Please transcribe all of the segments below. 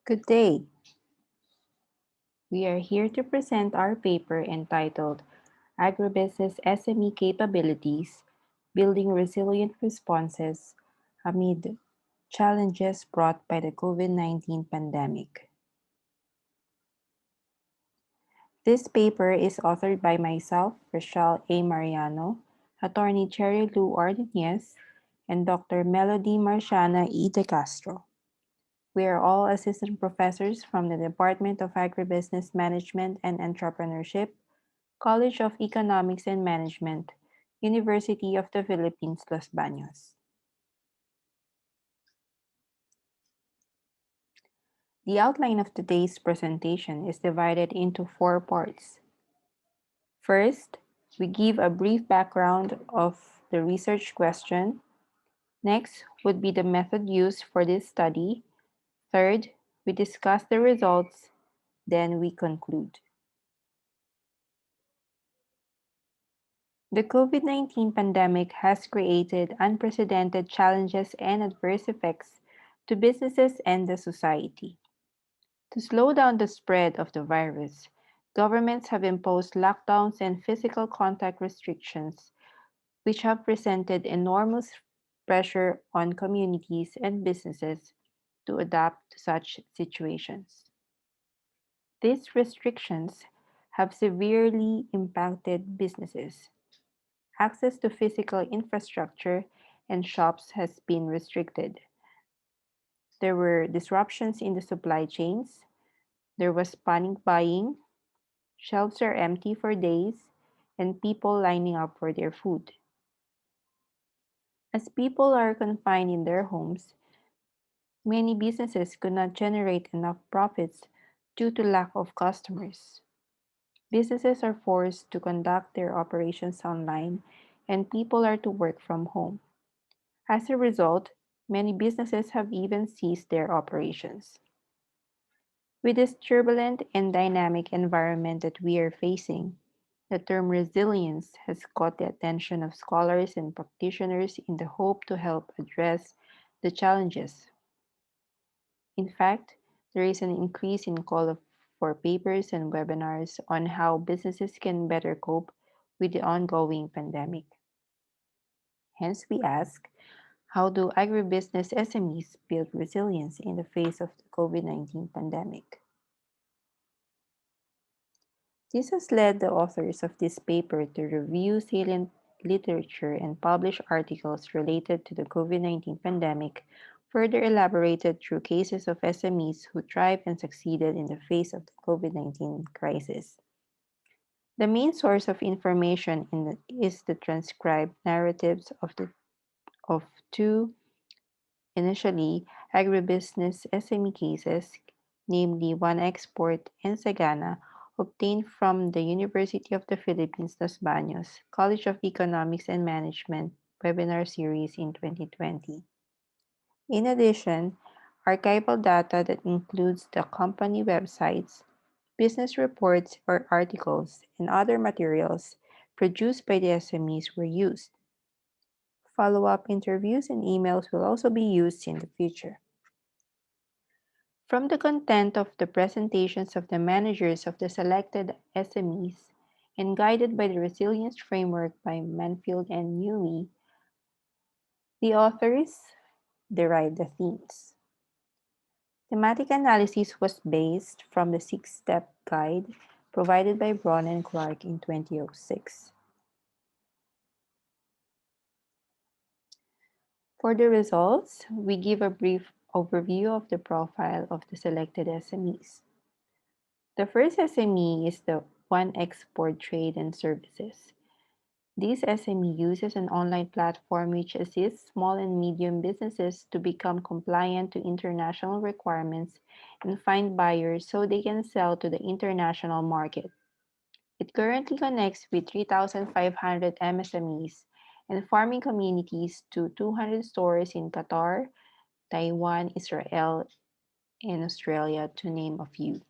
Good day. We are here to present our paper entitled Agribusiness SME Capabilities, Building Resilient Responses Amid Challenges Brought by the COVID-19 Pandemic. This paper is authored by myself, Rachelle A. Mariano, Attorney Cherry Lou Nunez, and Dr. Melodee Marciana E. de Castro. We are all assistant professors from the Department of Agribusiness Management and Entrepreneurship, College of Economics and Management, University of the Philippines, Los Baños. The outline of today's presentation is divided into 4 parts. First, we give a brief background of the research question. Next would be the method used for this study. Third, we discuss the results. Then we conclude. The COVID-19 pandemic has created unprecedented challenges and adverse effects to businesses and the society. To slow down the spread of the virus, governments have imposed lockdowns and physical contact restrictions, which have presented enormous pressure on communities and businesses to adapt to such situations. These restrictions have severely impacted businesses. Access to physical infrastructure and shops has been restricted. There were disruptions in the supply chains. There was panic buying. Shelves are empty for days, and people lining up for their food. As people are confined in their homes, many businesses could not generate enough profits due to lack of customers. Businesses are forced to conduct their operations online, and people are to work from home. As a result, many businesses have even ceased their operations. With this turbulent and dynamic environment that we are facing, the term resilience has caught the attention of scholars and practitioners in the hope to help address the challenges. In fact, there is an increase in for papers and webinars on how businesses can better cope with the ongoing pandemic. Hence, we ask, how do agribusiness SMEs build resilience in the face of the COVID-19 pandemic? This has led the authors of this paper to review salient literature and publish articles related to the COVID-19 pandemic, further elaborated through cases of SMEs who thrived and succeeded in the face of the COVID-19 crisis. The main source of information is the transcribed narratives of two initially agribusiness SME cases, namely One Export and Sagana, obtained from the University of the Philippines, Los Baños, College of Economics and Management webinar series in 2020. In addition, archival data that includes the company websites, business reports or articles, and other materials produced by the SMEs were used. Follow-up interviews and emails will also be used in the future. From the content of the presentations of the managers of the selected SMEs and guided by the resilience framework by Manfield and Newey, the authors derived the themes. Thematic analysis was based from the 6-step guide provided by Braun and Clark in 2006. For the results, we give a brief overview of the profile of the selected SMEs. The first SME is the One Export Trade and Services. This SME uses an online platform which assists small and medium businesses to become compliant to international requirements and find buyers so they can sell to the international market. It currently connects with 3,500 MSMEs and farming communities to 200 stores in Qatar, Taiwan, Israel, and Australia, to name a few.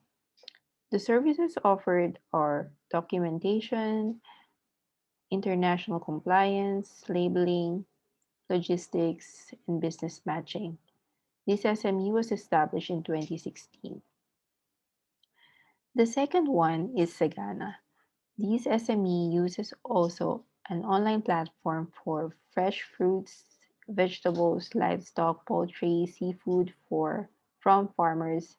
The services offered are documentation, international compliance, labeling, logistics, and business matching. This SME was established in 2016. The second one is Sagana. This SME uses also an online platform for fresh fruits, vegetables, livestock, poultry, seafood from farmers,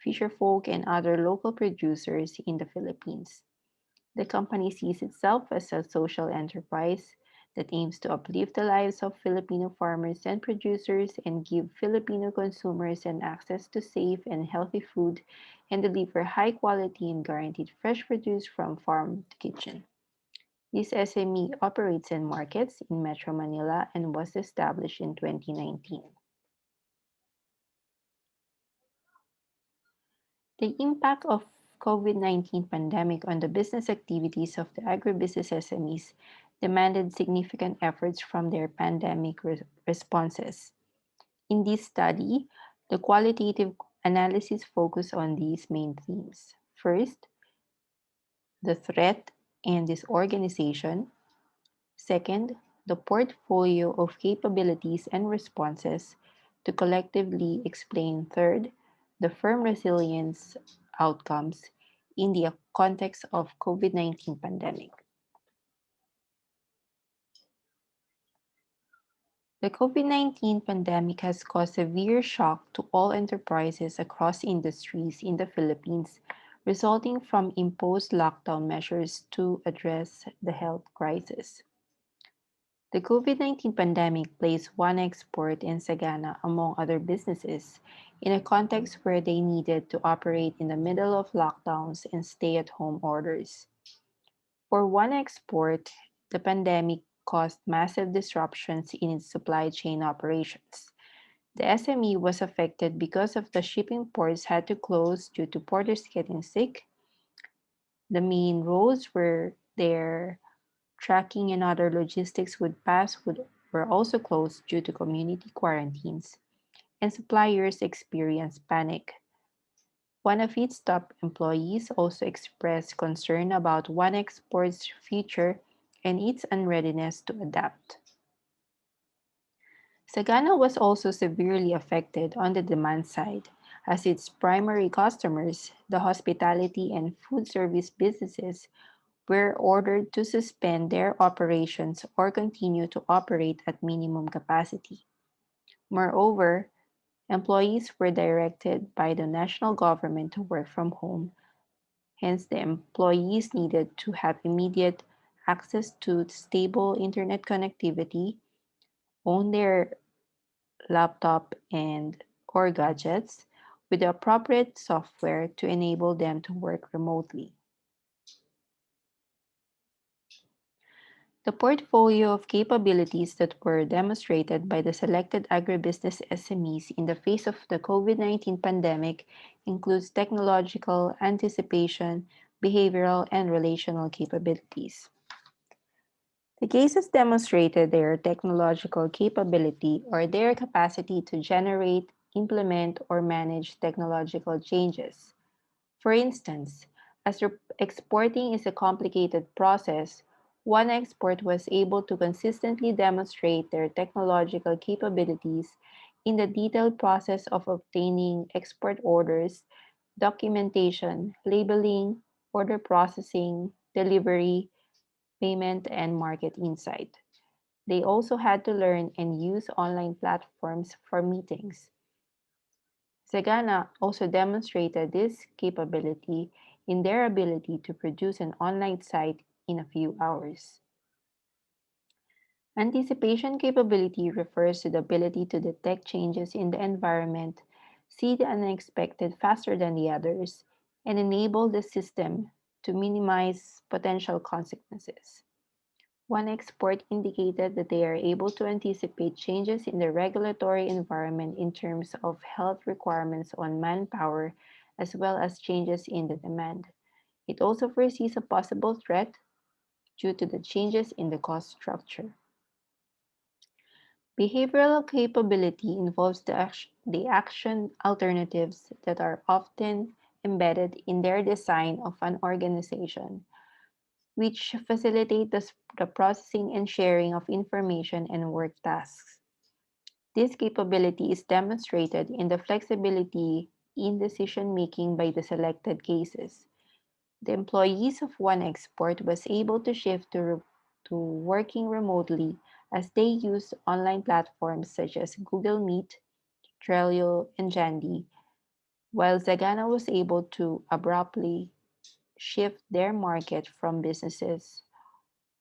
fisherfolk, and other local producers in the Philippines. The company sees itself as a social enterprise that aims to uplift the lives of Filipino farmers and producers and give Filipino consumers an access to safe and healthy food and deliver high quality and guaranteed fresh produce from farm to kitchen. This SME operates in markets in Metro Manila and was established in 2019. The impact of COVID-19 pandemic on the business activities of the agribusiness SMEs demanded significant efforts from their pandemic responses. In this study, the qualitative analysis focused on these main themes. First, the threat and disorganization. Second, the portfolio of capabilities and responses to collectively explain. Third, the firm resilience outcomes in the context of COVID-19 pandemic. The COVID-19 pandemic has caused severe shock to all enterprises across industries in the Philippines, resulting from imposed lockdown measures to address the health crisis. The COVID-19 pandemic placed One Export and Sagana, among other businesses, in a context where they needed to operate in the middle of lockdowns and stay-at-home orders. For One Export, the pandemic caused massive disruptions in its supply chain operations. The SME was affected because of the shipping ports had to close due to porters getting sick. The main roads where their tracking and other logistics were also closed due to community quarantines, and suppliers experienced panic. One of its top employees also expressed concern about One Export's future and its unreadiness to adapt. Sagana was also severely affected on the demand side, as its primary customers, the hospitality and food service businesses, were ordered to suspend their operations or continue to operate at minimum capacity. Moreover, employees were directed by the national government to work from home. Hence, the employees needed to have immediate access to stable internet connectivity, own their laptop and or gadgets with the appropriate software to enable them to work remotely. The portfolio of capabilities that were demonstrated by the selected agribusiness SMEs in the face of the COVID-19 pandemic includes technological, anticipation, behavioral, and relational capabilities. The cases demonstrated their technological capability or their capacity to generate, implement, or manage technological changes. For instance, as exporting is a complicated process, One Export was able to consistently demonstrate their technological capabilities in the detailed process of obtaining export orders, documentation, labeling, order processing, delivery, payment, and market insight. They also had to learn and use online platforms for meetings. Sagana also demonstrated this capability in their ability to produce an online site in a few hours. Anticipation capability refers to the ability to detect changes in the environment, see the unexpected faster than the others, and enable the system to minimize potential consequences. One export indicated that they are able to anticipate changes in the regulatory environment in terms of health requirements on manpower, as well as changes in the demand. It also foresees a possible threat due to the changes in the cost structure. Behavioral capability involves the action alternatives that are often embedded in their design of an organization, which facilitate the processing and sharing of information and work tasks. This capability is demonstrated in the flexibility in decision making by the selected cases. The employees of One Export was able to shift to working remotely as they used online platforms such as Google Meet, Trello, and Jandy, while Zagana was able to abruptly shift their market from businesses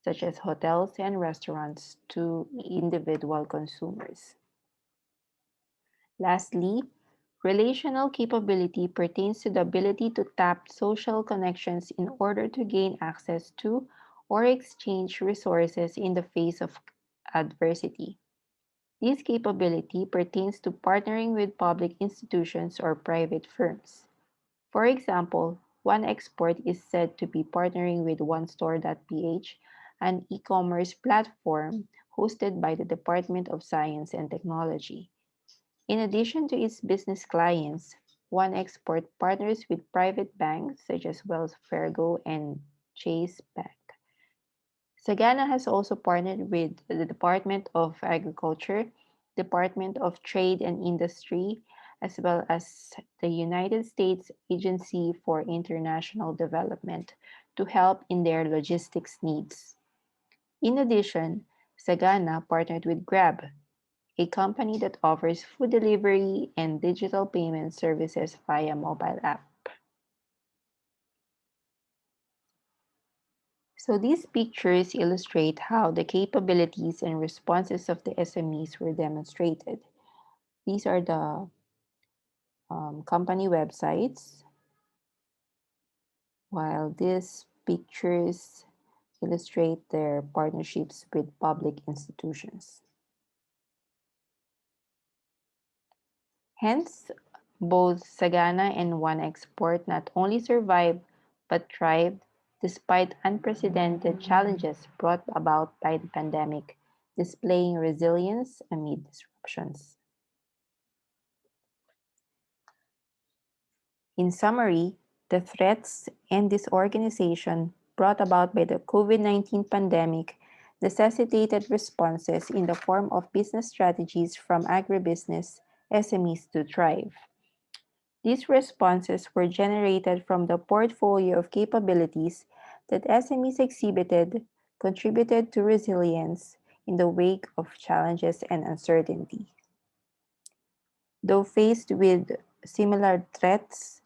such as hotels and restaurants to individual consumers. Lastly, relational capability pertains to the ability to tap social connections in order to gain access to or exchange resources in the face of adversity. This capability pertains to partnering with public institutions or private firms. For example, One Export is said to be partnering with OneStore.ph, an e-commerce platform hosted by the Department of Science and Technology. In addition to its business clients, One Export partners with private banks such as Wells Fargo and Chase Bank. Sagana has also partnered with the Department of Agriculture, Department of Trade and Industry, as well as the United States Agency for International Development to help in their logistics needs. In addition, Sagana partnered with Grab, a company that offers food delivery and digital payment services via mobile app. So these pictures illustrate how the capabilities and responses of the SMEs were demonstrated. These are the company websites, while these pictures illustrate their partnerships with public institutions. Hence, both Sagana and One Export not only survived but thrived despite unprecedented challenges brought about by the pandemic, displaying resilience amid disruptions. In summary, the threats and disorganization brought about by the COVID-19 pandemic necessitated responses in the form of business strategies from agribusiness SMEs to thrive. These responses were generated from the portfolio of capabilities that SMEs exhibited, contributed to resilience in the wake of challenges and uncertainty. Though faced with similar threats,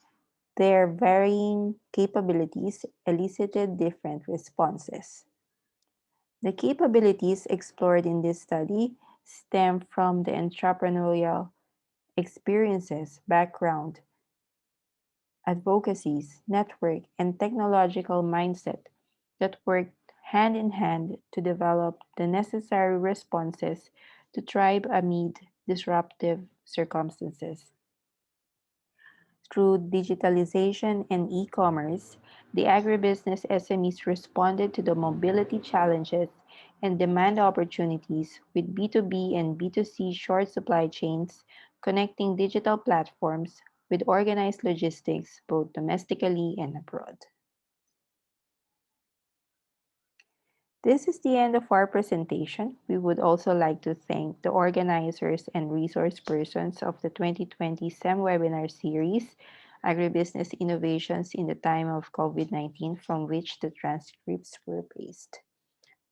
their varying capabilities elicited different responses. The capabilities explored in this study stem from the entrepreneurial experiences, background, advocacies, network, and technological mindset that worked hand in hand to develop the necessary responses to thrive amid disruptive circumstances. Through digitalization and e-commerce, the agribusiness SMEs responded to the mobility challenges and demand opportunities with B2B and B2C short supply chains, connecting digital platforms with organized logistics both domestically and abroad. This is the end of our presentation. We would also like to thank the organizers and resource persons of the 2020 SEM webinar series, Agribusiness Innovations in the Time of COVID-19, from which the transcripts were based.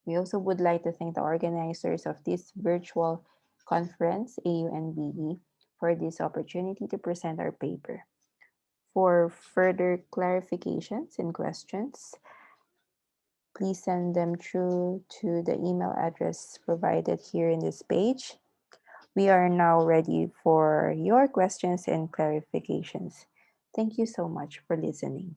We also would like to thank the organizers of this virtual conference, AUN-BE, for this opportunity to present our paper. For further clarifications and questions, please send them through to the email address provided here in this page. We are now ready for your questions and clarifications. Thank you so much for listening.